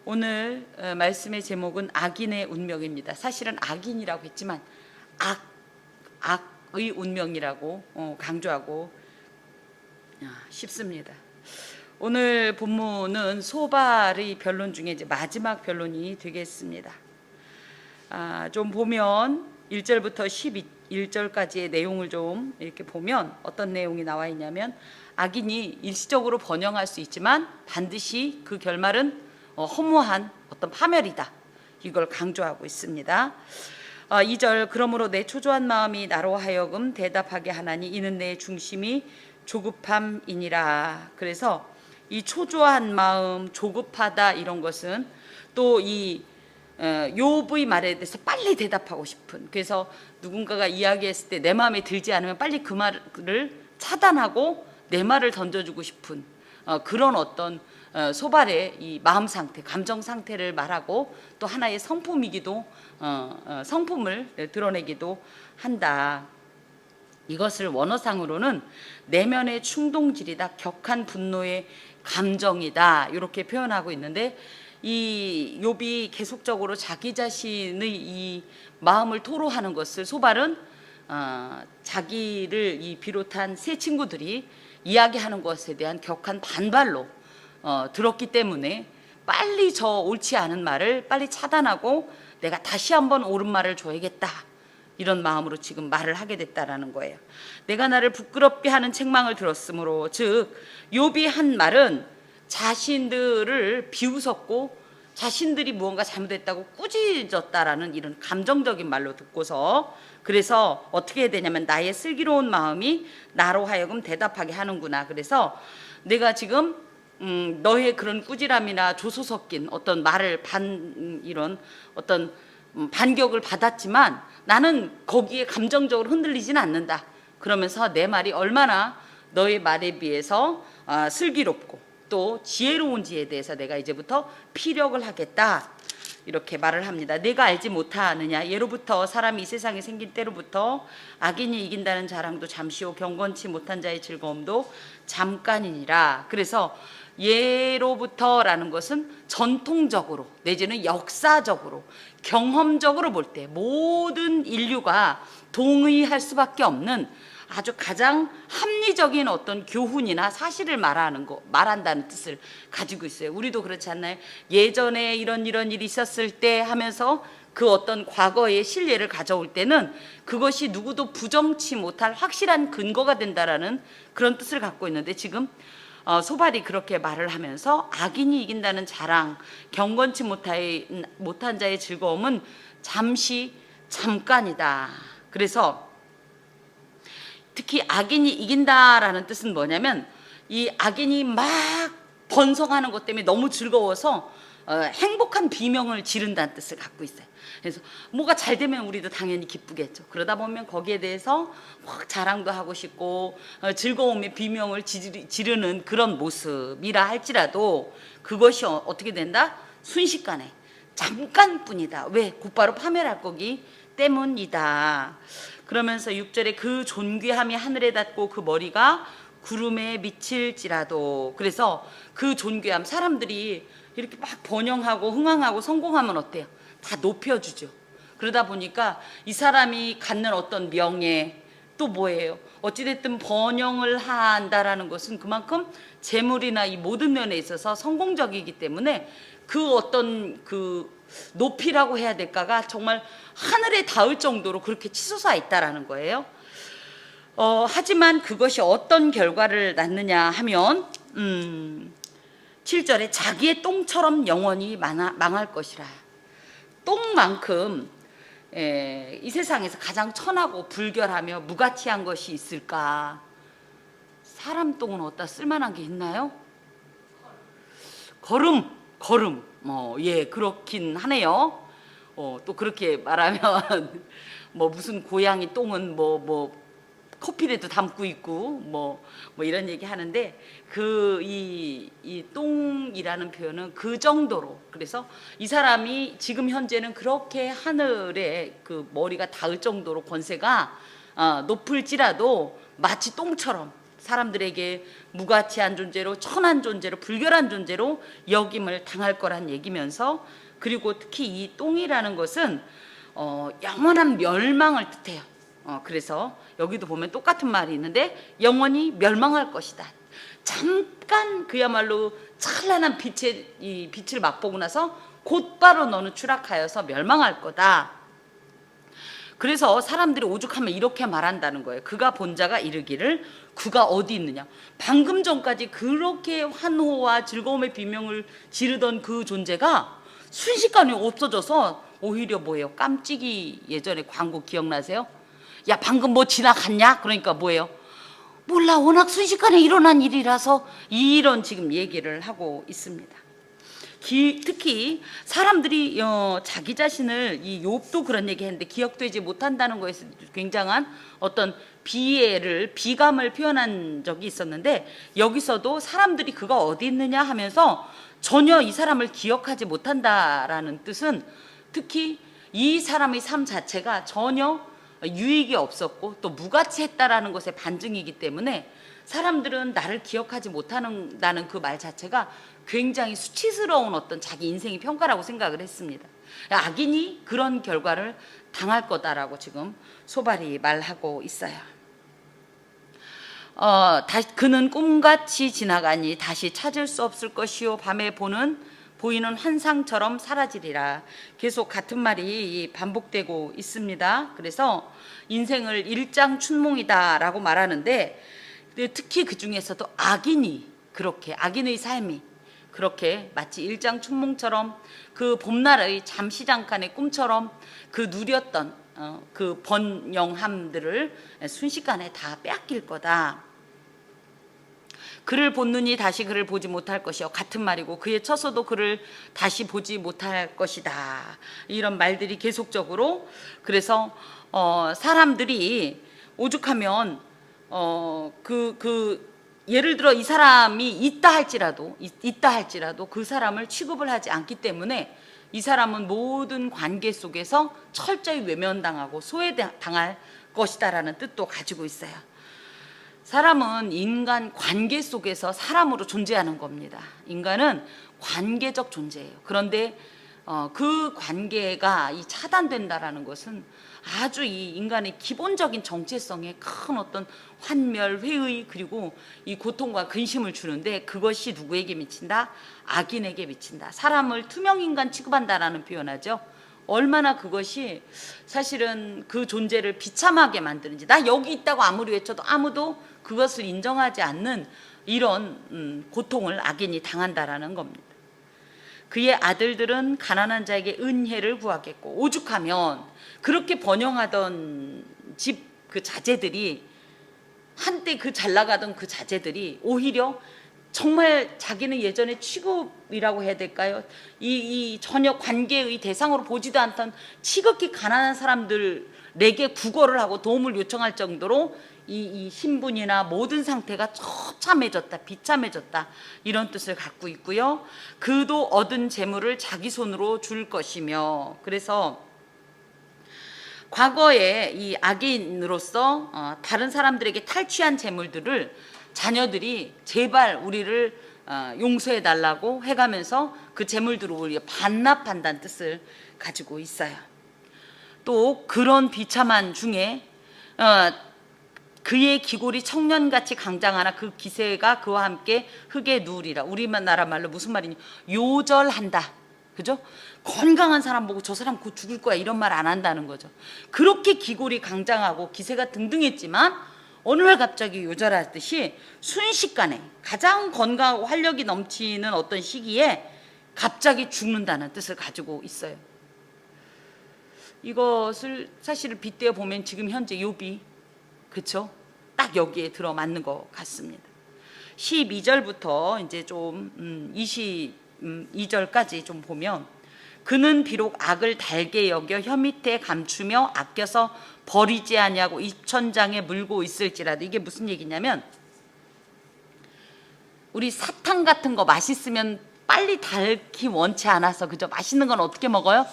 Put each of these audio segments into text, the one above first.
오늘 말씀의 제목은 악인의 운명입니다. 사실은 악인이라고 했지만 악의 운명이라고 강조하고 싶습니다. 오늘 본문은 소발의 변론 중에 이제 마지막 변론이 되겠습니다. 좀 보면 1절부터 11절까지의 내용을 좀 이렇게 보면 어떤 내용이 나와 있냐면, 악인이 일시적으로 번영할 수 있지만 반드시 그 결말은 허무한 어떤 파멸이다, 이걸 강조하고 있습니다. 2절, 그러므로 내 초조한 마음이 나로 하여금 대답하게 하나니 이는 내 중심이 조급함이니라. 그래서 이 초조한 마음, 조급하다, 이런 것은 또 이 욥의 말에 대해서 빨리 대답하고 싶은, 그래서 누군가가 이야기했을 때 내 마음에 들지 않으면 빨리 그 말을 차단하고 내 말을 던져주고 싶은 그런 어떤 소발의 이 마음 상태, 감정 상태를 말하고 또 하나의 성품이기도 성품을 드러내기도 한다. 이것을 원어상으로는 내면의 충동질이다, 격한 분노의 감정이다, 이렇게 표현하고 있는데, 이 욥이 계속적으로 자기 자신의 이 마음을 토로하는 것을 소발은 자기를 비롯한 세 친구들이 이야기하는 것에 대한 격한 반발로 들었기 때문에 빨리 저 옳지 않은 말을 빨리 차단하고 내가 다시 한번 옳은 말을 줘야겠다, 이런 마음으로 지금 말을 하게 됐다라는 거예요. 내가 나를 부끄럽게 하는 책망을 들었으므로, 즉 욥이 한 말은 자신들을 비웃었고 자신들이 무언가 잘못했다고 꾸짖었다라는 이런 감정적인 말로 듣고서, 그래서 어떻게 해야 되냐면 나의 슬기로운 마음이 나로 하여금 대답하게 하는구나. 그래서 내가 지금 너의 그런 꾸지람이나 조소 섞인 어떤 말을 이런 어떤 반격을 받았지만 나는 거기에 감정적으로 흔들리지는 않는다. 그러면서 내 말이 얼마나 너의 말에 비해서 슬기롭고 또 지혜로운지에 대해서 내가 이제부터 피력을 하겠다, 이렇게 말을 합니다. 내가 알지 못하느냐, 예로부터 사람이 이 세상에 생긴 때로부터 악인이 이긴다는 자랑도 잠시요 경건치 못한 자의 즐거움도 잠깐이니라. 그래서 예로부터라는 것은 전통적으로 내지는 역사적으로 경험적으로 볼 때 모든 인류가 동의할 수밖에 없는 아주 가장 합리적인 어떤 교훈이나 사실을 말한다는 뜻을 가지고 있어요. 우리도 그렇지 않나요? 예전에 이런 일이 있었을 때 하면서 그 어떤 과거의 신뢰를 가져올 때는 그것이 누구도 부정치 못할 확실한 근거가 된다라는 그런 뜻을 갖고 있는데, 지금 소발이 그렇게 말을 하면서 악인이 이긴다는 자랑, 경건치 못한 자의 즐거움은 잠깐이다. 그래서 특히 악인이 이긴다라는 뜻은 뭐냐면, 이 악인이 막 번성하는 것 때문에 너무 즐거워서 행복한 비명을 지른다는 뜻을 갖고 있어요. 그래서 뭐가 잘 되면 우리도 당연히 기쁘겠죠. 그러다 보면 거기에 대해서 확 자랑도 하고 싶고 즐거움의 비명을 지르는 그런 모습이라 할지라도 그것이 어떻게 된다? 순식간에 잠깐뿐이다. 왜? 곧바로 파멸할 거기 때문이다. 그러면서 6절에 그 존귀함이 하늘에 닿고 그 머리가 구름에 미칠지라도, 그래서 그 존귀함, 사람들이 이렇게 막 번영하고 흥황하고 성공하면 어때요? 다 높여주죠. 그러다 보니까 이 사람이 갖는 어떤 명예, 또 뭐예요? 어찌됐든 번영을 한다라는 것은 그만큼 재물이나 이 모든 면에 있어서 성공적이기 때문에 그 어떤 그 높이라고 해야 될까가 정말 하늘에 닿을 정도로 그렇게 치솟아 있다라는 거예요. 하지만 그것이 어떤 결과를 낳느냐 하면 7절에 자기의 똥처럼 영원히 망할 것이라. 똥만큼 이 세상에서 가장 천하고 불결하며 무가치한 것이 있을까? 사람 똥은 어디다 쓸만한 게 있나요? 거름 그렇긴 하네요. 또 그렇게 말하면 뭐 무슨 고양이 똥은 뭐 커피에도 담고 있고 뭐 이런 얘기 하는데, 이 똥이라는 표현은 그 정도로, 그래서 이 사람이 지금 현재는 그렇게 하늘에 그 머리가 닿을 정도로 권세가 높을지라도 마치 똥처럼 사람들에게 무가치한 존재로, 천한 존재로, 불결한 존재로 여김을 당할 거란 얘기면서, 그리고 특히 이 똥이라는 것은 영원한 멸망을 뜻해요. 그래서 여기도 보면 똑같은 말이 있는데 영원히 멸망할 것이다. 잠깐 그야말로 찬란한 이 빛을 맛보고 나서 곧바로 너는 추락하여서 멸망할 거다. 그래서 사람들이 오죽하면 이렇게 말한다는 거예요. 그가 본자가 이르기를 그가 어디 있느냐. 방금 전까지 그렇게 환호와 즐거움의 비명을 지르던 그 존재가 순식간에 없어져서 오히려 뭐예요? 깜찍이 예전에 광고 기억나세요? 야 방금 뭐 지나갔냐? 그러니까 뭐예요? 몰라, 워낙 순식간에 일어난 일이라서 이런 지금 얘기를 하고 있습니다. 특히 사람들이 자기 자신을, 이 욥도 그런 얘기했는데 기억되지 못한다는 것에서 굉장한 어떤 비감을 표현한 적이 있었는데, 여기서도 사람들이 그가 어디 있느냐 하면서 전혀 이 사람을 기억하지 못한다라는 뜻은, 특히 이 사람의 삶 자체가 전혀 유익이 없었고 또 무가치했다라는 것의 반증이기 때문에 사람들은 나를 기억하지 못한다는 그 말 자체가 굉장히 수치스러운 어떤 자기 인생의 평가라고 생각을 했습니다. 악인이 그런 결과를 당할 거다라고 지금 소발이 말하고 있어요. 그는 꿈같이 지나가니 다시 찾을 수 없을 것이요 밤에 보이는 환상처럼 사라지리라. 계속 같은 말이 반복되고 있습니다. 그래서 인생을 일장춘몽이다라고 말하는데, 특히 그 중에서도 악인의 삶이 그렇게 마치 일장춘몽처럼 그 봄날의 잠시 잠깐의 꿈처럼 그 누렸던 그 번영함들을 순식간에 다 빼앗길 거다. 그를 본느니 다시 그를 보지 못할 것이요. 같은 말이고 그의 쳐서도 그를 다시 보지 못할 것이다. 이런 말들이 계속적으로. 그래서 사람들이 오죽하면 예를 들어 이 사람이 있다 할지라도 그 사람을 취급을 하지 않기 때문에 이 사람은 모든 관계 속에서 철저히 외면당하고 소외당할 것이다라는 뜻도 가지고 있어요. 사람은 인간 관계 속에서 사람으로 존재하는 겁니다. 인간은 관계적 존재예요. 그런데 그 관계가 차단된다라는 것은 아주 이 인간의 기본적인 정체성에 큰 어떤 환멸, 회의, 그리고 이 고통과 근심을 주는데, 그것이 누구에게 미친다? 악인에게 미친다. 사람을 투명인간 취급한다라는 표현하죠. 얼마나 그것이 사실은 그 존재를 비참하게 만드는지. 나 여기 있다고 아무리 외쳐도 아무도 그것을 인정하지 않는 이런 고통을 악인이 당한다라는 겁니다. 그의 아들들은 가난한 자에게 은혜를 구하겠고, 오죽하면 그렇게 번영하던 집 그 자제들이, 한때 그 잘 나가던 그 자제들이 오히려 정말 자기는 예전에 취급이라고 해야 될까요? 이 전혀 관계의 대상으로 보지도 않던 지극히 가난한 사람들에게 구걸을 하고 도움을 요청할 정도로 이 신분이나 모든 상태가 처참해졌다, 비참해졌다, 이런 뜻을 갖고 있고요. 그도 얻은 재물을 자기 손으로 줄 것이며, 그래서 과거에 이 악인으로서 다른 사람들에게 탈취한 재물들을 자녀들이 제발 우리를 용서해 달라고 해가면서 그 재물들을 우리가 반납한다는 뜻을 가지고 있어요. 또 그런 비참한 중에 그의 기골이 청년같이 강장하나 그 기세가 그와 함께 흙에 누우리라. 우리나라 말로 무슨 말이냐, 요절한다. 그죠? 건강한 사람 보고 저 사람 곧 죽을 거야 이런 말 안 한다는 거죠. 그렇게 기골이 강장하고 기세가 등등했지만 어느 날 갑자기 요절하듯이 순식간에 가장 건강하고 활력이 넘치는 어떤 시기에 갑자기 죽는다는 뜻을 가지고 있어요. 이것을 사실 빗대어 보면 지금 현재 욥이, 그렇죠? 딱 여기에 들어맞는 것 같습니다. 12절부터 이제 좀 22절까지 좀 보면, 그는 비록 악을 달게 여겨 혀 밑에 감추며 아껴서 버리지 아니하고 입천장에 물고 있을지라도, 이게 무슨 얘기냐면, 우리 사탕 같은 거 맛있으면 빨리 닳기 원치 않아서, 그죠? 맛있는 건 어떻게 먹어요?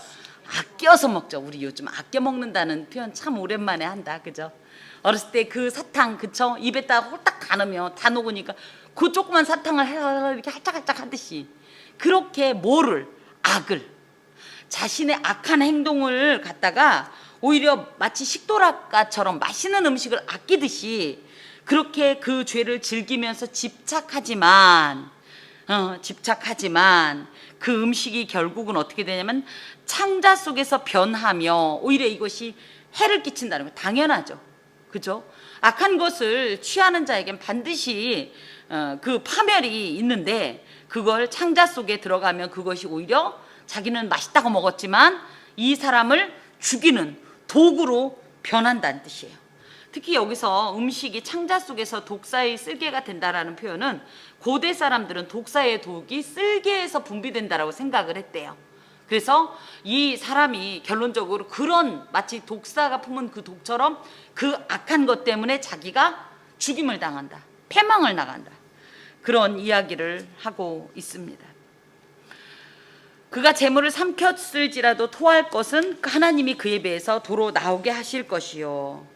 아껴서 먹죠. 우리 요즘 아껴 먹는다는 표현 참 오랜만에 한다, 그죠? 어렸을 때 그 사탕, 그쵸? 입에다 홀딱 다 넣으면 다 녹으니까 그 조그만 사탕을 이렇게 할짝할짝 하듯이 그렇게 뭐를, 악을, 자신의 악한 행동을 갖다가 오히려 마치 식도락가처럼 맛있는 음식을 아끼듯이 그렇게 그 죄를 즐기면서 집착하지만 그 음식이 결국은 어떻게 되냐면 창자 속에서 변하며 오히려 이것이 해를 끼친다는 거예요. 당연하죠. 그죠? 악한 것을 취하는 자에겐 반드시 그 파멸이 있는데 그걸 창자 속에 들어가면 그것이 오히려 자기는 맛있다고 먹었지만 이 사람을 죽이는 도구로 변한다는 뜻이에요. 특히 여기서 음식이 창자 속에서 독사의 쓸개가 된다라는 표현은 고대 사람들은 독사의 독이 쓸개에서 분비된다라고 생각을 했대요. 그래서 이 사람이 결론적으로 그런 마치 독사가 품은 그 독처럼 그 악한 것 때문에 자기가 죽임을 당한다, 패망을 나간다, 그런 이야기를 하고 있습니다. 그가 재물을 삼켰을지라도 토할 것은 하나님이 그에 비해서 도로 나오게 하실 것이요.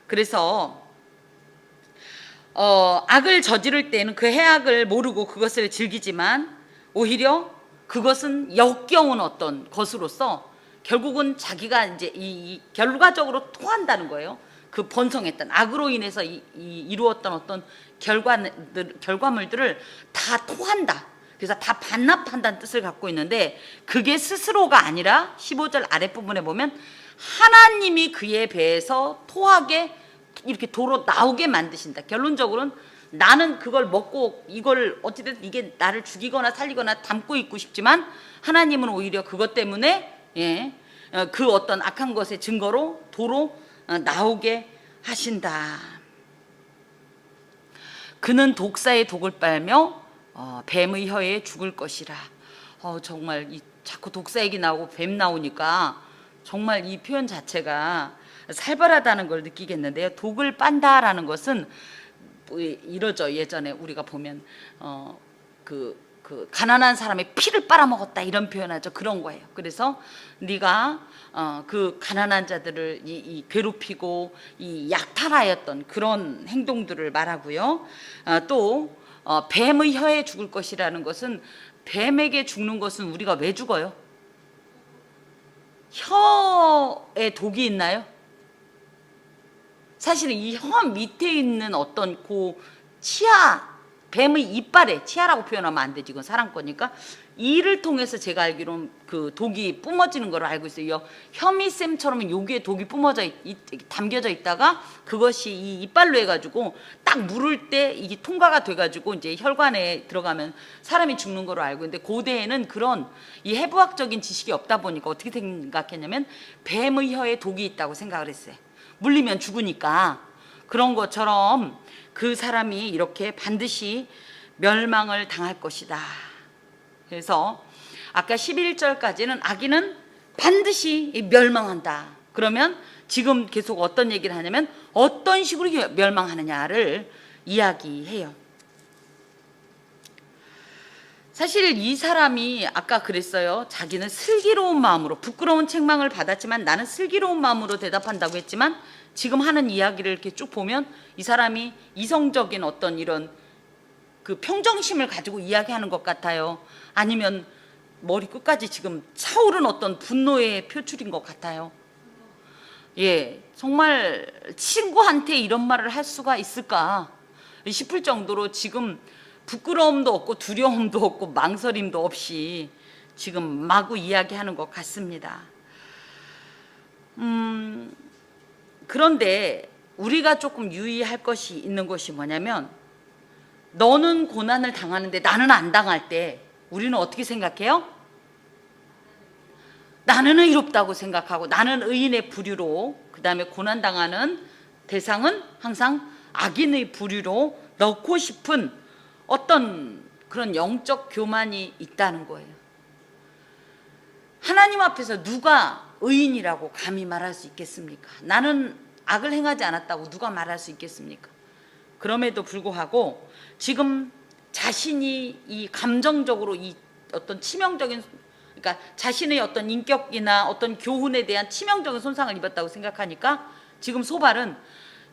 그래서 악을 저지를 때는 그 해악을 모르고 그것을 즐기지만 오히려 그것은 역겨운 어떤 것으로서 결국은 자기가 이제 이 결과적으로 토한다는 거예요. 그 번성했던 악으로 인해서 이루었던 어떤 결과물들을 다 토한다. 그래서 다 반납한다는 뜻을 갖고 있는데 그게 스스로가 아니라 15절 아랫부분에 보면 하나님이 그의 배에서 토하게 이렇게 도로 나오게 만드신다. 결론적으로는 나는 그걸 먹고 이걸 어찌됐든 이게 나를 죽이거나 살리거나 담고 있고 싶지만 하나님은 오히려 그것 때문에 그 어떤 악한 것의 증거로 도로 나오게 하신다. 그는 독사의 독을 빨며 뱀의 혀에 죽을 것이라. 정말 자꾸 독사 얘기 나오고 뱀 나오니까 정말 이 표현 자체가 살벌하다는 걸 느끼겠는데요. 독을 빤다라는 것은 이러죠. 예전에 우리가 보면 그 가난한 사람의 피를 빨아먹었다 이런 표현하죠. 그런 거예요. 그래서 네가 그 가난한 자들을 괴롭히고 약탈하였던 그런 행동들을 말하고요. 또 뱀의 혀에 죽을 것이라는 것은 뱀에게 죽는 것은 우리가 왜 죽어요? 혀에 독이 있나요? 사실은 이 혀 밑에 있는 어떤 그 치아, 뱀의 이빨에, 치아라고 표현하면 안 되지, 이건 사람 거니까 이를 통해서 제가 알기로는 그 독이 뿜어지는 걸 알고 있어요. 혀밑샘처럼 여기에 독이 담겨져 있다가 그것이 이 이빨로 해가지고 딱 물을 때 이게 통과가 돼가지고 이제 혈관에 들어가면 사람이 죽는 걸로 알고 있는데 고대에는 그런 이 해부학적인 지식이 없다 보니까 어떻게 생각했냐면 뱀의 혀에 독이 있다고 생각을 했어요. 물리면 죽으니까. 그런 것처럼 그 사람이 이렇게 반드시 멸망을 당할 것이다. 그래서 아까 11절까지는 악인은 반드시 멸망한다. 그러면 지금 계속 어떤 얘기를 하냐면 어떤 식으로 멸망하느냐를 이야기해요. 사실 이 사람이 아까 그랬어요. 자기는 슬기로운 마음으로, 부끄러운 책망을 받았지만 나는 슬기로운 마음으로 대답한다고 했지만 지금 하는 이야기를 이렇게 쭉 보면 이 사람이 이성적인 어떤 이런 그 평정심을 가지고 이야기하는 것 같아요. 아니면 머리 끝까지 지금 차오른 어떤 분노의 표출인 것 같아요. 정말 친구한테 이런 말을 할 수가 있을까 싶을 정도로 지금 부끄러움도 없고 두려움도 없고 망설임도 없이 지금 마구 이야기하는 것 같습니다. 그런데 우리가 조금 유의할 것이 있는 것이 뭐냐면 너는 고난을 당하는데 나는 안 당할 때 우리는 어떻게 생각해요? 나는 의롭다고 생각하고 나는 의인의 부류로, 그 다음에 고난당하는 대상은 항상 악인의 부류로 넣고 싶은 어떤 그런 영적 교만이 있다는 거예요. 하나님 앞에서 누가 의인이라고 감히 말할 수 있겠습니까? 나는 악을 행하지 않았다고 누가 말할 수 있겠습니까? 그럼에도 불구하고 지금 자신이 이 감정적으로 이 어떤 치명적인, 그러니까 자신의 어떤 인격이나 어떤 교훈에 대한 치명적인 손상을 입었다고 생각하니까 지금 소발은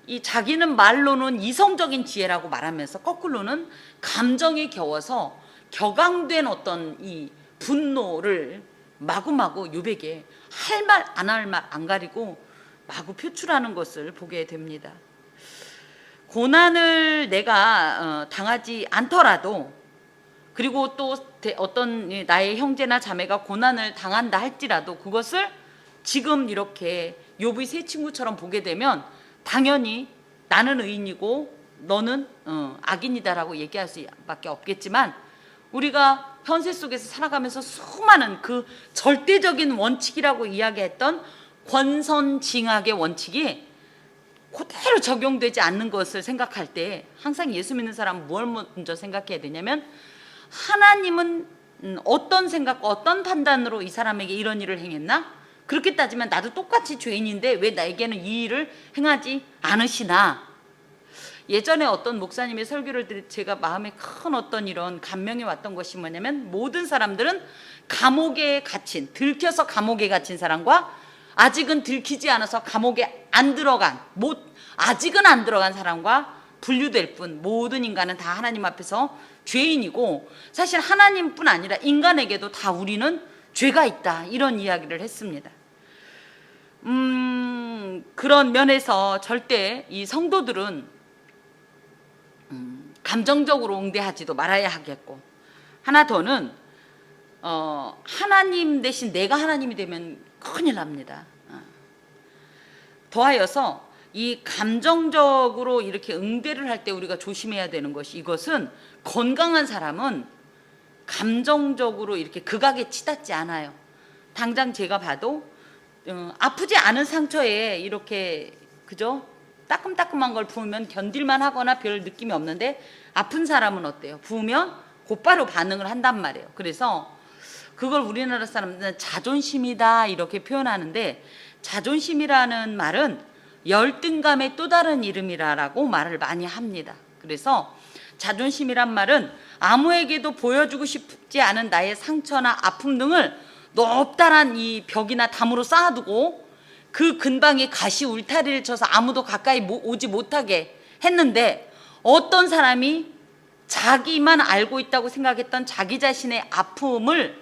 이 자기는 말로는 이성적인 지혜라고 말하면서 거꾸로는 감정에 겨워서 격앙된 어떤 이 분노를 마구마구 유백에 할 말 안 할 말 안 가리고 마구 표출하는 것을 보게 됩니다. 고난을 내가 당하지 않더라도, 그리고 또 어떤 나의 형제나 자매가 고난을 당한다 할지라도 그것을 지금 이렇게 욥의 세 친구처럼 보게 되면 당연히 나는 의인이고 너는 악인이다라고 얘기할 수밖에 없겠지만, 우리가 현세 속에서 살아가면서 수많은 그 절대적인 원칙이라고 이야기했던 권선징악의 원칙이 그대로 적용되지 않는 것을 생각할 때 항상 예수 믿는 사람은 뭘 먼저 생각해야 되냐면, 하나님은 어떤 생각과 어떤 판단으로 이 사람에게 이런 일을 행했나? 그렇게 따지면 나도 똑같이 죄인인데 왜 나에게는 이 일을 행하지 않으시나? 예전에 어떤 목사님의 설교를 들을 제가 마음에 큰 어떤 이런 감명이 왔던 것이 뭐냐면, 모든 사람들은 감옥에 갇힌, 들켜서 감옥에 갇힌 사람과 아직은 들키지 않아서 감옥에 안 들어간, 아직은 안 들어간 사람과 분류될 뿐, 모든 인간은 다 하나님 앞에서 죄인이고, 사실 하나님뿐 아니라 인간에게도 다 우리는 죄가 있다, 이런 이야기를 했습니다. 그런 면에서 절대 이 성도들은 감정적으로 응대하지도 말아야 하겠고, 하나 더는 하나님 대신 내가 하나님이 되면 큰일 납니다. 더하여서 이 감정적으로 이렇게 응대를 할 때 우리가 조심해야 되는 것이, 이것은 건강한 사람은 감정적으로 이렇게 극악에 치닫지 않아요. 당장 제가 봐도 아프지 않은 상처에 이렇게 그죠? 따끔따끔한 걸 부으면 견딜만 하거나 별 느낌이 없는데, 아픈 사람은 어때요? 부으면 곧바로 반응을 한단 말이에요. 그래서 그걸 우리나라 사람들은 자존심이다 이렇게 표현하는데, 자존심이라는 말은 열등감의 또 다른 이름이라고 말을 많이 합니다. 그래서 자존심이란 말은 아무에게도 보여주고 싶지 않은 나의 상처나 아픔 등을 높다란 이 벽이나 담으로 쌓아두고 그 근방에 가시 울타리를 쳐서 아무도 가까이 오지 못하게 했는데, 어떤 사람이 자기만 알고 있다고 생각했던 자기 자신의 아픔을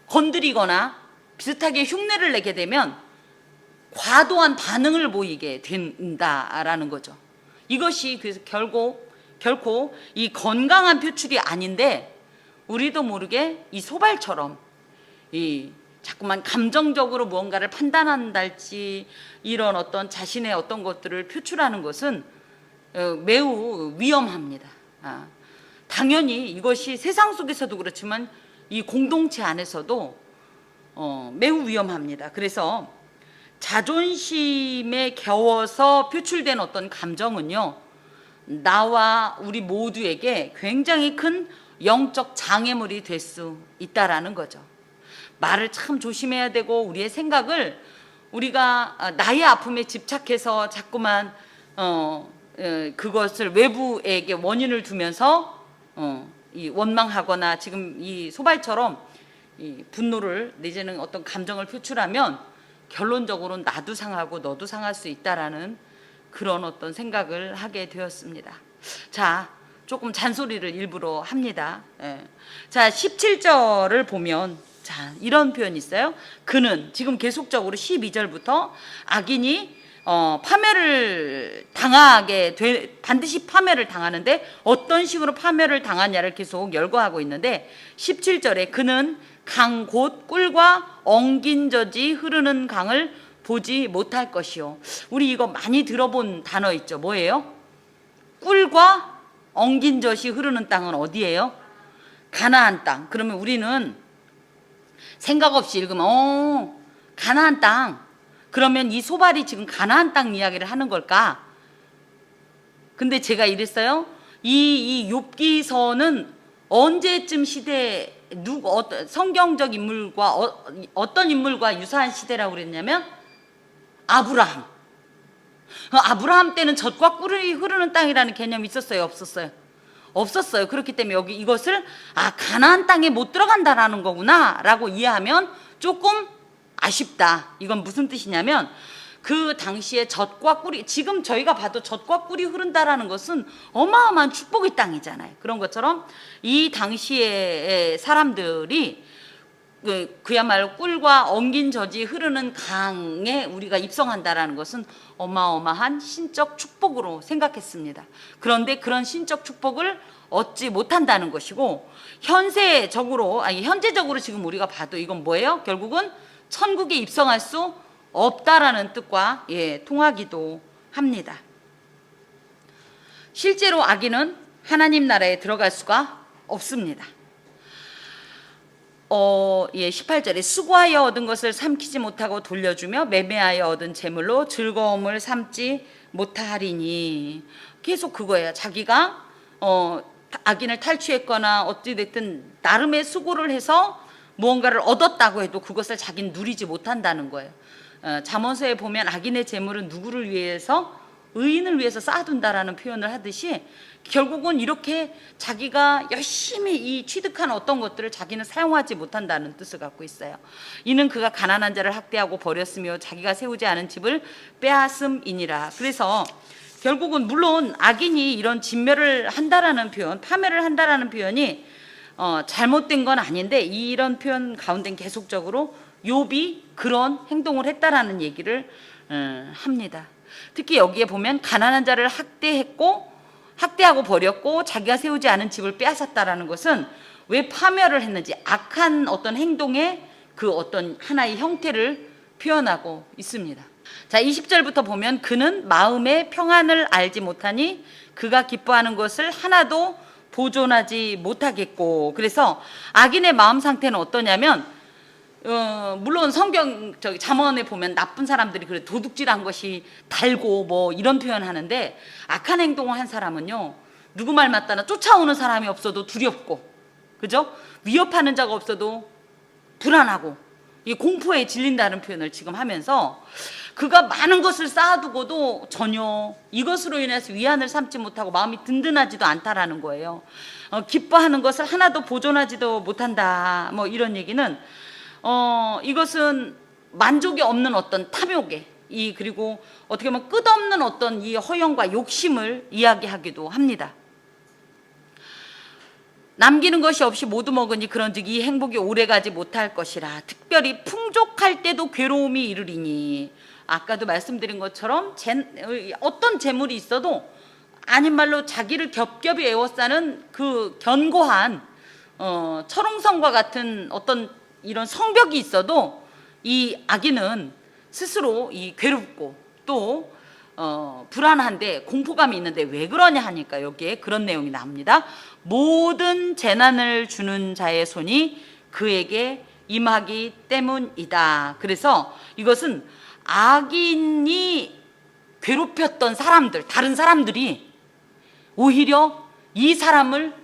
건드리거나 비슷하게 흉내를 내게 되면 과도한 반응을 보이게 된다라는 거죠. 이것이 그래서 결코 이 건강한 표출이 아닌데, 우리도 모르게 이 소발처럼 이 자꾸만 감정적으로 무언가를 판단한달지 이런 어떤 자신의 어떤 것들을 표출하는 것은 매우 위험합니다. 당연히 이것이 세상 속에서도 그렇지만 이 공동체 안에서도 매우 위험합니다. 그래서 자존심에 겨워서 표출된 어떤 감정은요, 나와 우리 모두에게 굉장히 큰 영적 장애물이 될 수 있다라는 거죠. 말을 참 조심해야 되고, 우리의 생각을 우리가 나의 아픔에 집착해서 자꾸만 그것을 외부에게 원인을 두면서 이 원망하거나 지금 이 소발처럼 이 분노를 내지는 어떤 감정을 표출하면 결론적으로 나도 상하고 너도 상할 수 있다라는 그런 어떤 생각을 하게 되었습니다. 자, 조금 잔소리를 일부러 합니다. 자, 17절을 보면 자, 이런 표현이 있어요. 그는 지금 계속적으로 12절부터 악인이 파멸을 당하게 반드시 파멸을 당하는데, 어떤 식으로 파멸을 당하냐를 계속 열거하고 있는데, 17절에 그는 강 곧 꿀과 엉긴 젖이 흐르는 강을 보지 못할 것이요. 우리 이거 많이 들어본 단어 있죠. 뭐예요? 꿀과 엉긴 젖이 흐르는 땅은 어디예요? 가나안 땅. 그러면 우리는 생각 없이 읽으면 가나안 땅. 그러면 이 소발이 지금 가나안 땅 이야기를 하는 걸까? 근데 제가 이랬어요. 이 욥기서는 언제쯤 시대 성경적 인물과 어떤 인물과 유사한 시대라고 그랬냐면 아브라함. 아브라함 때는 젖과 꿀이 흐르는 땅이라는 개념이 있었어요, 없었어요? 없었어요. 그렇기 때문에 여기 이것을 가나안 땅에 못 들어간다라는 거구나 라고 이해하면 조금 아쉽다. 이건 무슨 뜻이냐면, 그 당시에 젖과 꿀이, 지금 저희가 봐도 젖과 꿀이 흐른다라는 것은 어마어마한 축복의 땅이잖아요. 그런 것처럼 이 당시에 사람들이 그야말로 꿀과 엉긴 젖이 흐르는 강에 우리가 입성한다라는 것은 어마어마한 신적 축복으로 생각했습니다. 그런데 그런 신적 축복을 얻지 못한다는 것이고, 현재적으로 지금 우리가 봐도 이건 뭐예요? 결국은 천국에 입성할 수 없다라는 뜻과 통하기도 합니다. 실제로 악인은 하나님 나라에 들어갈 수가 없습니다. 18절에 수고하여 얻은 것을 삼키지 못하고 돌려주며 매매하여 얻은 재물로 즐거움을 삼지 못하리니, 계속 그거예요. 자기가 악인을 탈취했거나 어찌됐든 나름의 수고를 해서 무언가를 얻었다고 해도 그것을 자기는 누리지 못한다는 거예요. 잠언서에 보면 악인의 재물은 누구를 위해서? 의인을 위해서 쌓아둔다라는 표현을 하듯이 결국은 이렇게 자기가 열심히 이 취득한 어떤 것들을 자기는 사용하지 못한다는 뜻을 갖고 있어요. 이는 그가 가난한 자를 학대하고 버렸으며 자기가 세우지 않은 집을 빼앗음이니라. 그래서 결국은 물론 악인이 이런 진멸을 한다라는 표현, 파멸을 한다라는 표현이 잘못된 건 아닌데, 이런 표현 가운데는 계속적으로 욥이 그런 행동을 했다라는 얘기를 합니다. 특히 여기에 보면 가난한 자를 학대하고 버렸고 자기가 세우지 않은 집을 빼앗았다라는 것은 왜 파멸을 했는지, 악한 어떤 행동의 그 어떤 하나의 형태를 표현하고 있습니다. 자, 20절부터 보면 그는 마음의 평안을 알지 못하니 그가 기뻐하는 것을 하나도 보존하지 못하겠고, 그래서 악인의 마음 상태는 어떠냐면, 물론 잠언에 보면 나쁜 사람들이 그래 도둑질한 것이 달고 뭐 이런 표현하는데, 악한 행동을 한 사람은요, 누구 말 맞다나 쫓아오는 사람이 없어도 두렵고, 그죠? 위협하는 자가 없어도 불안하고, 이 공포에 질린다는 표현을 지금 하면서, 그가 많은 것을 쌓아두고도 전혀 이것으로 인해서 위안을 삼지 못하고 마음이 든든하지도 않다라는 거예요. 기뻐하는 것을 하나도 보존하지도 못한다, 뭐 이런 얘기는 이것은 만족이 없는 어떤 탐욕에, 그리고 어떻게 보면 끝없는 어떤 이 허영과 욕심을 이야기하기도 합니다. 남기는 것이 없이 모두 먹으니 그런즉 이 행복이 오래가지 못할 것이라. 특별히 풍족할 때도 괴로움이 이르리니. 아까도 말씀드린 것처럼 어떤 재물이 있어도 아닌 말로 자기를 겹겹이 에워싸는 그 견고한 철옹성과 같은 어떤 이런 성벽이 있어도 이 악인은 스스로 이 괴롭고 또 불안한데 공포감이 있는데 왜 그러냐 하니까 여기에 그런 내용이 나옵니다. 모든 재난을 주는 자의 손이 그에게 임하기 때문이다. 그래서 이것은 악인이 괴롭혔던 사람들, 다른 사람들이 오히려 이 사람을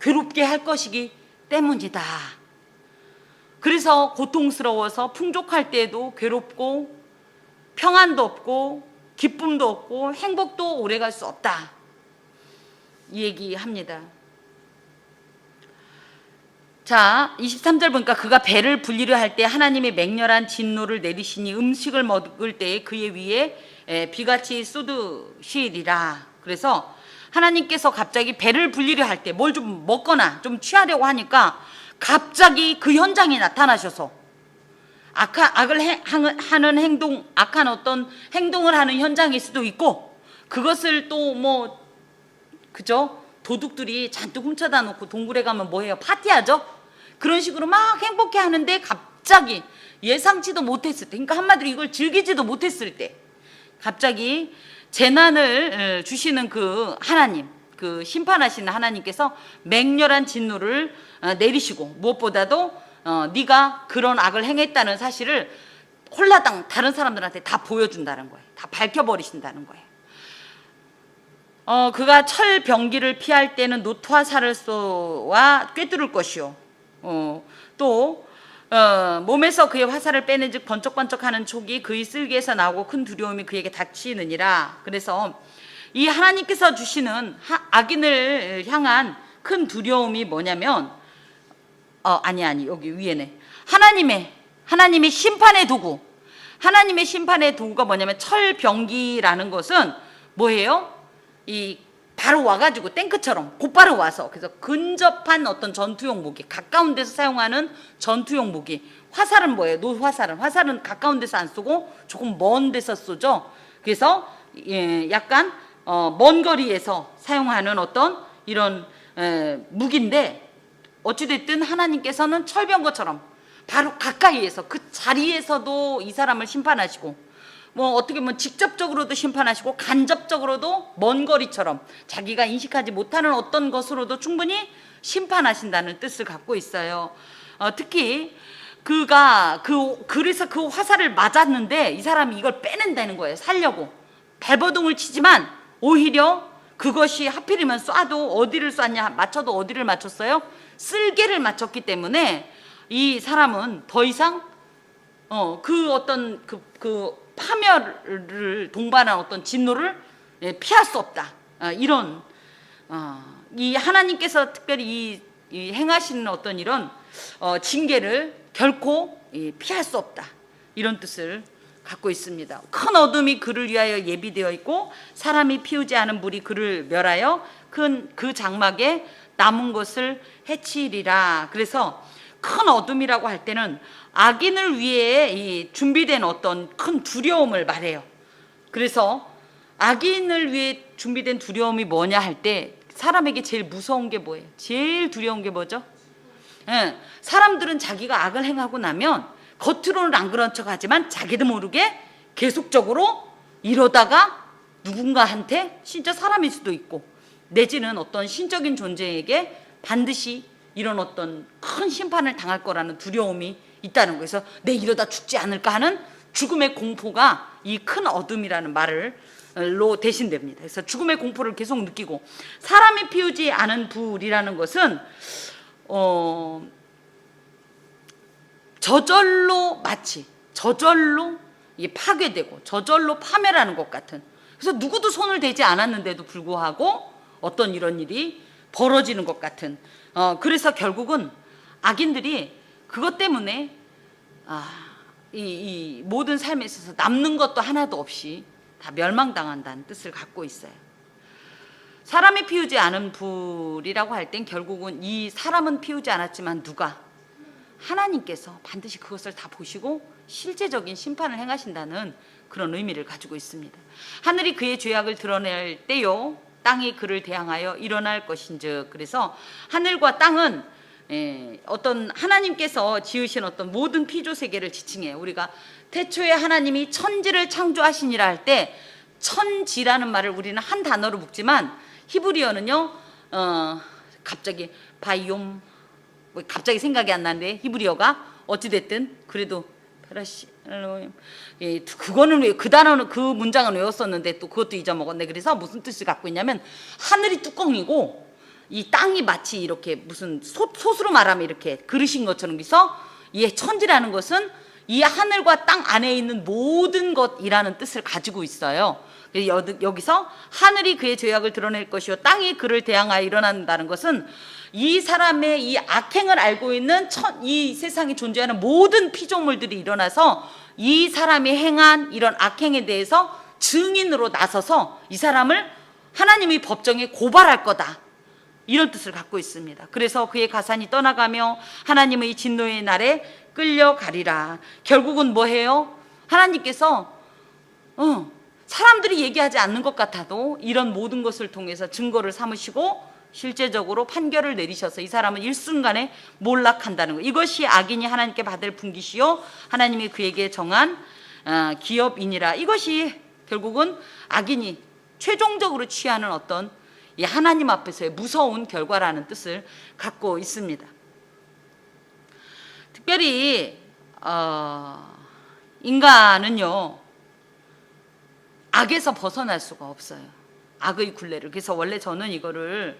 괴롭게 할 것이기 때문이다. 그래서 고통스러워서 풍족할 때에도 괴롭고 평안도 없고 기쁨도 없고 행복도 오래갈 수 없다, 이 얘기합니다. 자, 23절 보니까 그가 배를 불리려 할 때 하나님이 맹렬한 진노를 내리시니 음식을 먹을 때에 그의 위에 비같이 쏟으시리라. 그래서 하나님께서 갑자기 배를 불리려 할 때 뭘 좀 먹거나 좀 취하려고 하니까 갑자기 그 현장에 나타나셔서 악을 하는 행동, 악한 어떤 행동을 하는 현장일 수도 있고, 그것을 또 뭐 그죠? 도둑들이 잔뜩 훔쳐다 놓고 동굴에 가면 뭐해요? 파티하죠? 그런 식으로 막 행복해 하는데 갑자기 예상치도 못했을 때, 그러니까 한마디로 이걸 즐기지도 못했을 때 갑자기 재난을 주시는 그 하나님, 그 심판하시는 하나님께서 맹렬한 진노를 내리시고, 무엇보다도 네가 그런 악을 행했다는 사실을 홀라당 다른 사람들한테 다 보여준다는 거예요. 다 밝혀버리신다는 거예요. 그가 철병기를 피할 때는 노토와 살을 쏘와 꿰뚫을 것이요. 또 몸에서 그의 화살을 빼는즉 번쩍번쩍하는 촉이 그의 쓸개에서 나오고 큰 두려움이 그에게 닥치느니라. 그래서 이 하나님께서 주시는 악인을 향한 큰 두려움이 뭐냐면, 아니 여기 위에네. 하나님의 심판의 도구, 하나님의 심판의 도구가 뭐냐면 철병기라는 것은 뭐예요? 이 바로 와가지고 탱크처럼 곧바로 와서, 그래서 근접한 어떤 전투용 무기, 가까운 데서 사용하는 전투용 무기. 화살은 뭐예요? 화살은 가까운 데서 안 쏘고 조금 먼 데서 쏘죠. 그래서 약간 먼 거리에서 사용하는 어떤 이런 무기인데, 어찌됐든 하나님께서는 철병거처럼 바로 가까이에서 그 자리에서도 이 사람을 심판하시고, 뭐 어떻게 보면 직접적으로도 심판하시고 간접적으로도 먼 거리처럼 자기가 인식하지 못하는 어떤 것으로도 충분히 심판하신다는 뜻을 갖고 있어요. 특히 그래서 그 화살을 맞았는데 이 사람이 이걸 빼낸다는 거예요. 살려고 발버둥을 치지만 오히려 그것이 하필이면 쏴도 어디를 쐈냐, 맞춰도 어디를 맞췄어요? 쓸개를 맞췄기 때문에 이 사람은 더 이상 그 어떤 그 파멸을 동반한 어떤 진노를 피할 수 없다. 이런 이 하나님께서 특별히 이 행하시는 어떤 이런 징계를 결코 피할 수 없다. 이런 뜻을 갖고 있습니다. 큰 어둠이 그를 위하여 예비되어 있고 사람이 피우지 않은 불이 그를 멸하여 그 장막에 남은 것을 해치리라. 그래서 큰 어둠이라고 할 때는 악인을 위해 준비된 어떤 큰 두려움을 말해요. 그래서 악인을 위해 준비된 두려움이 뭐냐 할 때 사람에게 제일 무서운 게 뭐예요? 제일 두려운 게 뭐죠? 사람들은 자기가 악을 행하고 나면 겉으로는 안 그런 척 하지만 자기도 모르게 계속적으로 이러다가 누군가한테, 진짜 사람일 수도 있고 내지는 어떤 신적인 존재에게 반드시 이런 어떤 큰 심판을 당할 거라는 두려움이 있다는 거예요. 그래서 내 이러다 죽지 않을까 하는 죽음의 공포가 이 큰 어둠이라는 말로 대신됩니다. 그래서 죽음의 공포를 계속 느끼고, 사람이 피우지 않은 불이라는 것은 저절로 파괴되고 저절로 파멸하는 것 같은, 그래서 누구도 손을 대지 않았는데도 불구하고 어떤 이런 일이 벌어지는 것 같은, 그래서 결국은 악인들이 그것 때문에 이 모든 삶에 있어서 남는 것도 하나도 없이 다 멸망당한다는 뜻을 갖고 있어요. 사람이 피우지 않은 불이라고 할 땐 결국은 이 사람은 피우지 않았지만 누가? 하나님께서 반드시 그것을 다 보시고 실제적인 심판을 행하신다는 그런 의미를 가지고 있습니다. 하늘이 그의 죄악을 드러낼 때요 땅이 그를 대항하여 일어날 것인즉. 그래서 하늘과 땅은 어떤 하나님께서 지으신 어떤 모든 피조 세계를 지칭해요. 우리가 태초에 하나님이 천지를 창조하시니라 할 때 천지라는 말을 우리는 한 단어로 묶지만 히브리어는요 갑자기 바이옴, 갑자기 생각이 안 나는데 히브리어가 어찌됐든 그래도 그거는 왜 그 단어는 그 문장은 외웠었는데 또 그것도 잊어먹었네. 그래서 무슨 뜻을 갖고 있냐면 하늘이 뚜껑이고 이 땅이 마치 이렇게 무슨 솥으로 말하면 이렇게 그릇인 것처럼, 그래서 이 천지라는 것은 이 하늘과 땅 안에 있는 모든 것이라는 뜻을 가지고 있어요. 여기서 하늘이 그의 죄악을 드러낼 것이요 땅이 그를 대항하여 일어난다는 것은 이 사람의 이 악행을 알고 있는 이 세상에 존재하는 모든 피조물들이 일어나서 이 사람이 행한 이런 악행에 대해서 증인으로 나서서 이 사람을 하나님의 법정에 고발할 거다, 이런 뜻을 갖고 있습니다. 그래서 그의 가산이 떠나가며 하나님의 진노의 날에 끌려가리라. 결국은 뭐해요? 하나님께서 사람들이 얘기하지 않는 것 같아도 이런 모든 것을 통해서 증거를 삼으시고 실제적으로 판결을 내리셔서 이 사람은 일순간에 몰락한다는 것. 이것이 악인이 하나님께 받을 분깃이요 하나님이 그에게 정한 기업이니라. 이것이 결국은 악인이 최종적으로 취하는 어떤 이 하나님 앞에서의 무서운 결과라는 뜻을 갖고 있습니다. 특별히 인간은요 악에서 벗어날 수가 없어요. 악의 굴레를. 그래서 원래 저는 이거를,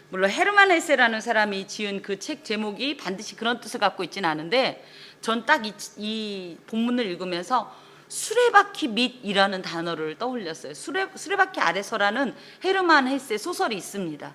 물론 헤르만 헤세라는 사람이 지은 그 책 제목이 반드시 그런 뜻을 갖고 있지는 않은데, 전 딱 이 본문을 읽으면서 수레바퀴 밑이라는 단어를 떠올렸어요. 수레바퀴 아래서라는 헤르만 헤세 소설이 있습니다.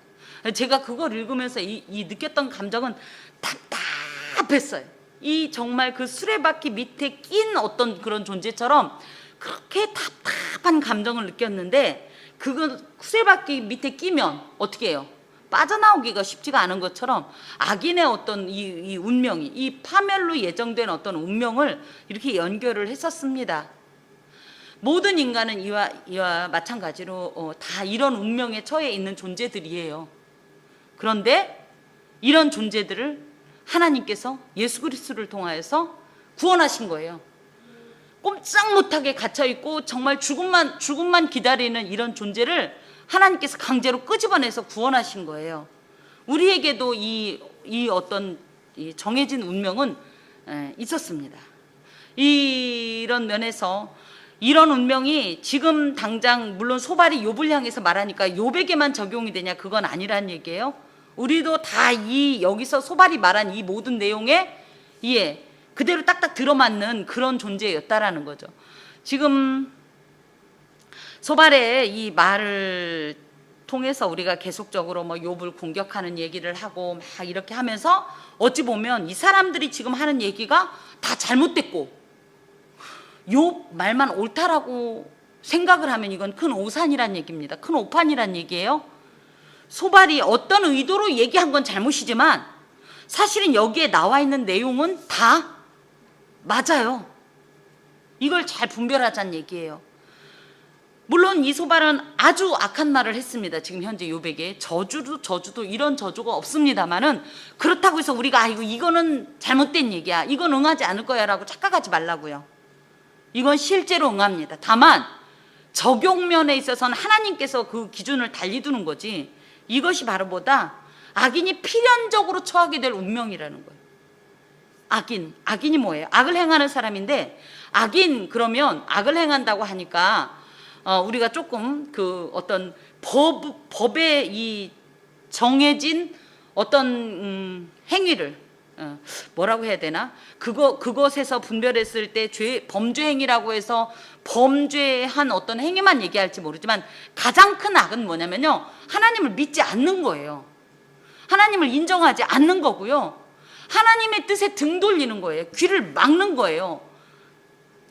제가 그걸 읽으면서 이 느꼈던 감정은 답답했어요. 이 정말 그 수레바퀴 밑에 낀 어떤 그런 존재처럼 그렇게 답답한 감정을 느꼈는데, 그거 수레바퀴 밑에 끼면 어떻게 해요? 빠져나오기가 쉽지가 않은 것처럼 악인의 어떤 이 운명이, 이 파멸로 예정된 어떤 운명을 이렇게 연결을 했었습니다. 모든 인간은 이와 마찬가지로 다 이런 운명에 처해 있는 존재들이에요. 그런데 이런 존재들을 하나님께서 예수 그리스도를 통하여서 구원하신 거예요. 꼼짝 못하게 gat혀있고 정말 죽음만 기다리는 이런 존재를 하나님께서 강제로 끄집어내서 구원하신 거예요. 우리에게도 이 어떤 이 정해진 운명은 있었습니다. 이런 면에서 이런 운명이 지금 당장, 물론 소발이 욥을 향해서 말하니까 욥에게만 적용이 되냐, 그건 아니란 얘기예요. 우리도 다 여기서 소발이 말한 이 모든 내용에 그대로 딱딱 들어맞는 그런 존재였다라는 거죠. 지금 소발의 이 말을 통해서 우리가 계속적으로 뭐 욥을 공격하는 얘기를 하고 막 이렇게 하면서 어찌 보면 이 사람들이 지금 하는 얘기가 다 잘못됐고 욥 말만 옳다라고 생각을 하면 이건 큰 오산이란 얘기입니다. 큰 오판이란 얘기예요. 소발이 어떤 의도로 얘기한 건 잘못이지만 사실은 여기에 나와 있는 내용은 다 맞아요. 이걸 잘 분별하자는 얘기예요. 물론 이 소발은 아주 악한 말을 했습니다. 지금 현재 욥에게 저주도 이런 저주가 없습니다만은, 그렇다고 해서 우리가 이거는 잘못된 얘기야, 이건 응하지 않을 거야 라고 착각하지 말라고요. 이건 실제로 응합니다. 다만 적용면에 있어서는 하나님께서 그 기준을 달리 두는 거지, 이것이 바로 악인이 필연적으로 처하게 될 운명이라는 거예요. 악인이 뭐예요? 악을 행하는 사람인데, 악인 그러면 악을 행한다고 하니까 우리가 조금 그 어떤 법에 이 정해진 어떤 행위를 뭐라고 해야 되나? 그것에서 분별했을 때 범죄 행위라고 해서 범죄한 어떤 행위만 얘기할지 모르지만, 가장 큰 악은 뭐냐면요, 하나님을 믿지 않는 거예요. 하나님을 인정하지 않는 거고요, 하나님의 뜻에 등 돌리는 거예요. 귀를 막는 거예요.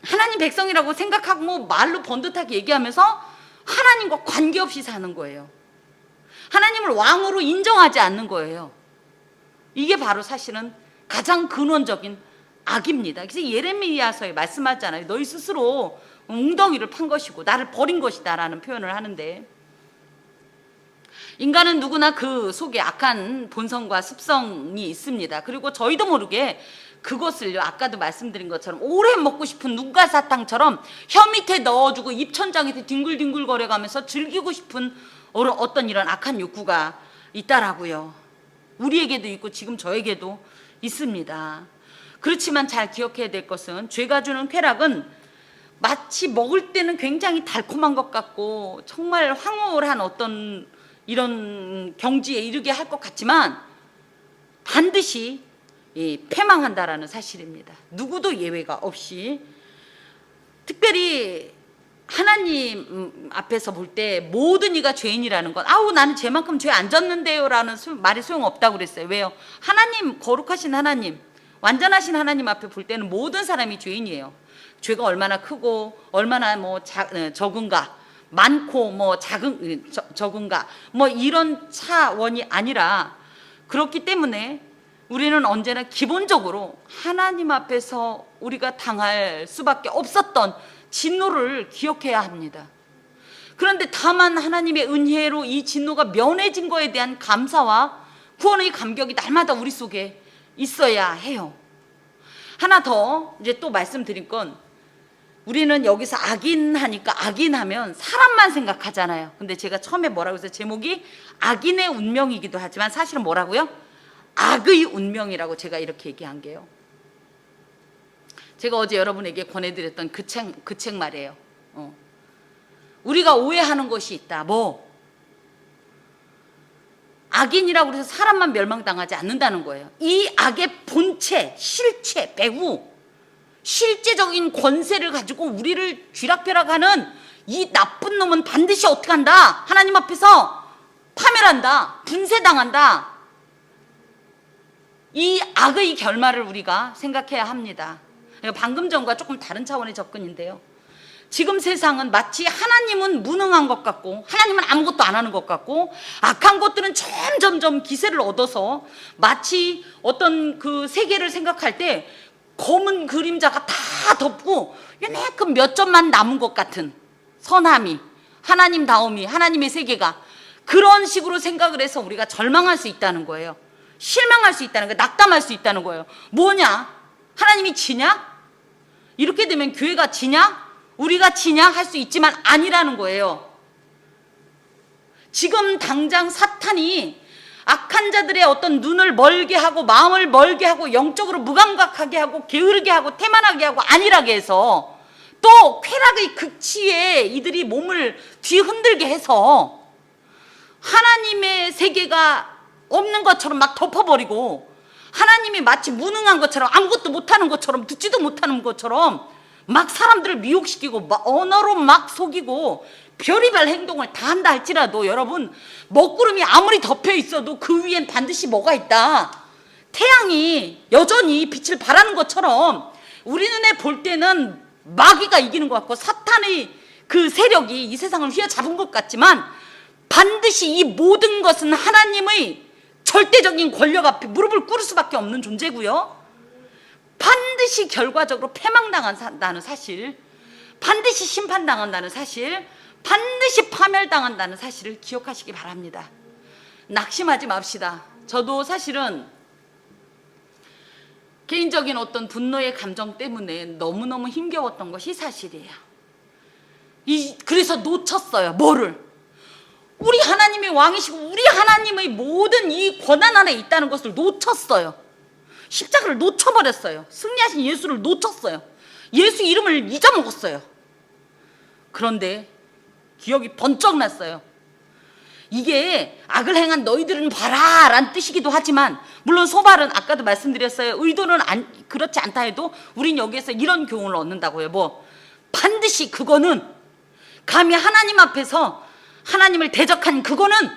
하나님 백성이라고 생각하고 뭐 말로 번듯하게 얘기하면서 하나님과 관계없이 사는 거예요. 하나님을 왕으로 인정하지 않는 거예요. 이게 바로 사실은 가장 근원적인 악입니다. 그래서 예레미야서에 말씀하잖아요. 너희 스스로 웅덩이를 판 것이고 나를 버린 것이다 라는 표현을 하는데, 인간은 누구나 그 속에 악한 본성과 습성이 있습니다. 그리고 저희도 모르게 그것을요, 아까도 말씀드린 것처럼 오래 먹고 싶은 누가 사탕처럼 혀 밑에 넣어주고 입천장에서 뒹굴뒹굴 거려가면서 즐기고 싶은 어떤 이런 악한 욕구가 있다라고요. 우리에게도 있고 지금 저에게도 있습니다. 그렇지만 잘 기억해야 될 것은, 죄가 주는 쾌락은 마치 먹을 때는 굉장히 달콤한 것 같고 정말 황홀한 어떤 이런 경지에 이르게 할 것 같지만 반드시 패망한다라는 사실입니다. 누구도 예외가 없이. 특별히 하나님 앞에서 볼 때 모든 이가 죄인이라는 건, 나는 쟤만큼 죄 안 졌는데요 라는 말이 소용없다고 그랬어요. 왜요? 하나님, 거룩하신 하나님, 완전하신 하나님 앞에 볼 때는 모든 사람이 죄인이에요. 죄가 얼마나 크고 얼마나 적은가, 많고 적은가, 이런 차원이 아니라, 그렇기 때문에 우리는 언제나 기본적으로 하나님 앞에서 우리가 당할 수밖에 없었던 진노를 기억해야 합니다. 그런데 다만 하나님의 은혜로 이 진노가 면해진 거에 대한 감사와 구원의 감격이 날마다 우리 속에 있어야 해요. 하나 더 이제 또 말씀드릴 건, 우리는 여기서 악인하니까, 악인하면 사람만 생각하잖아요. 근데 제가 처음에 뭐라고 해서 제목이 악인의 운명이기도 하지만 사실은 뭐라고요? 악의 운명이라고 제가 이렇게 얘기한 게요. 제가 어제 여러분에게 권해드렸던 그 책 말이에요. 우리가 오해하는 것이 있다. 악인이라고 해서 사람만 멸망당하지 않는다는 거예요. 이 악의 본체, 실체, 배후, 실제적인 권세를 가지고 우리를 쥐락펴락하는 이 나쁜 놈은 반드시 어떻게 한다? 하나님 앞에서 파멸한다, 분쇄당한다. 이 악의 결말을 우리가 생각해야 합니다. 방금 전과 조금 다른 차원의 접근인데요. 지금 세상은 마치 하나님은 무능한 것 같고 하나님은 아무것도 안 하는 것 같고 악한 것들은 점점점 기세를 얻어서 마치 어떤 그 세계를 생각할 때 검은 그림자가 다 덮고 요만큼 몇 점만 남은 것 같은 선함이, 하나님다움이, 하나님의 세계가, 그런 식으로 생각을 해서 우리가 절망할 수 있다는 거예요. 실망할 수 있다는 거예요. 낙담할 수 있다는 거예요. 뭐냐? 하나님이 지냐? 이렇게 되면 교회가 지냐? 우리가 지냐? 할 수 있지만 아니라는 거예요. 지금 당장 사탄이 악한 자들의 어떤 눈을 멀게 하고 마음을 멀게 하고 영적으로 무감각하게 하고 게으르게 하고 태만하게 하고 안일하게 해서 또 쾌락의 극치에 이들이 몸을 뒤흔들게 해서 하나님의 세계가 없는 것처럼 막 덮어버리고 하나님이 마치 무능한 것처럼 아무것도 못하는 것처럼 듣지도 못하는 것처럼 막 사람들을 미혹시키고 막 언어로 막 속이고 별의별 행동을 다 한다 할지라도 여러분, 먹구름이 아무리 덮여 있어도 그 위엔 반드시 뭐가 있다. 태양이 여전히 빛을 발하는 것처럼 우리 눈에 볼 때는 마귀가 이기는 것 같고 사탄의 그 세력이 이 세상을 휘어잡은 것 같지만 반드시 이 모든 것은 하나님의 절대적인 권력 앞에 무릎을 꿇을 수밖에 없는 존재고요. 반드시 결과적으로 패망당한다는 사실, 반드시 심판당한다는 사실, 반드시 파멸당한다는 사실을 기억하시기 바랍니다. 낙심하지 맙시다. 저도 사실은 개인적인 어떤 분노의 감정 때문에 너무너무 힘겨웠던 것이 사실이에요. 그래서 놓쳤어요. 뭐를? 우리 하나님의 왕이시고 우리 하나님의 모든 이 권한 안에 있다는 것을 놓쳤어요. 십자가를 놓쳐버렸어요. 승리하신 예수를 놓쳤어요. 예수 이름을 잊어먹었어요. 그런데 기억이 번쩍 났어요. 이게 악을 행한 너희들은 봐라 라는 뜻이기도 하지만, 물론 소발은 아까도 말씀드렸어요. 의도는 그렇지 않다 해도 우린 여기에서 이런 교훈을 얻는다고요. 반드시 그거는 감히 하나님 앞에서 하나님을 대적한 그거는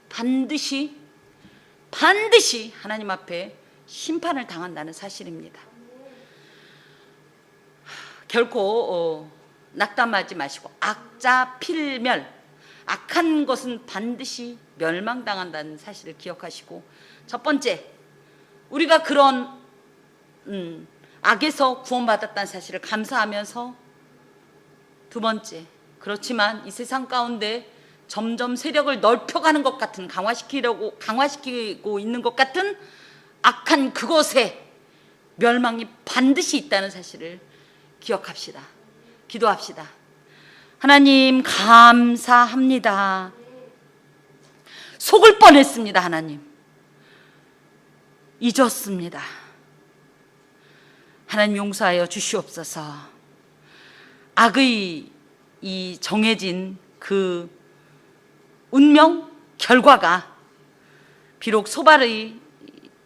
반드시 하나님 앞에 심판을 당한다는 사실입니다. 결코 낙담하지 마시고 악자 필멸, 악한 것은 반드시 멸망당한다는 사실을 기억하시고, 첫 번째, 우리가 그런 악에서 구원받았다는 사실을 감사하면서, 두 번째, 그렇지만 이 세상 가운데 점점 세력을 넓혀가는 것 같은, 강화시키고 있는 것 같은 악한 그것에 멸망이 반드시 있다는 사실을 기억합시다. 기도합시다. 하나님 감사합니다. 속을 뻔했습니다. 하나님 잊었습니다. 하나님 용서하여 주시옵소서. 악의 이 정해진 그 운명 결과가 비록 소발의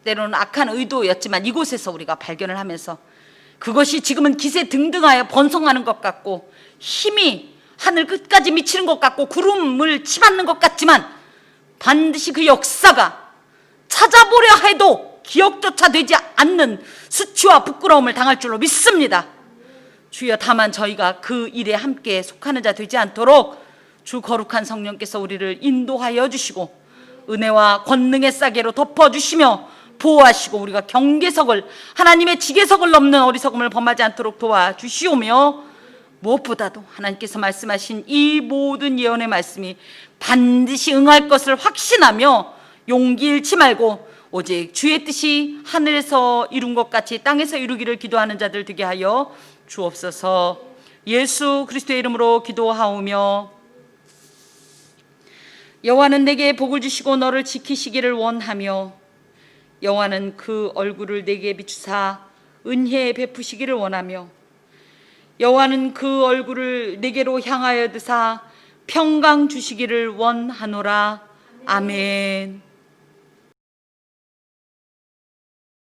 때로는 악한 의도였지만 이곳에서 우리가 발견을 하면서 그것이 지금은 기세 등등하여 번성하는 것 같고 힘이 하늘 끝까지 미치는 것 같고 구름을 치받는 것 같지만 반드시 그 역사가 찾아보려 해도 기억조차 되지 않는 수치와 부끄러움을 당할 줄로 믿습니다. 주여, 다만 저희가 그 일에 함께 속하는 자 되지 않도록 주 거룩한 성령께서 우리를 인도하여 주시고 은혜와 권능의 싸개로 덮어주시며 보호하시고 우리가 경계석을, 하나님의 지계석을 넘는 어리석음을 범하지 않도록 도와주시오며, 무엇보다도 하나님께서 말씀하신 이 모든 예언의 말씀이 반드시 응할 것을 확신하며 용기 잃지 말고 오직 주의 뜻이 하늘에서 이룬 것 같이 땅에서 이루기를 기도하는 자들 되게 하여 주옵소서. 예수 그리스도의 이름으로 기도하오며, 여호와는 내게 복을 주시고 너를 지키시기를 원하며 여호와는 그 얼굴을 내게 비추사 은혜 베푸시기를 원하며 여호와는 그 얼굴을 내게로 향하여 드사 평강 주시기를 원하노라. 아멘.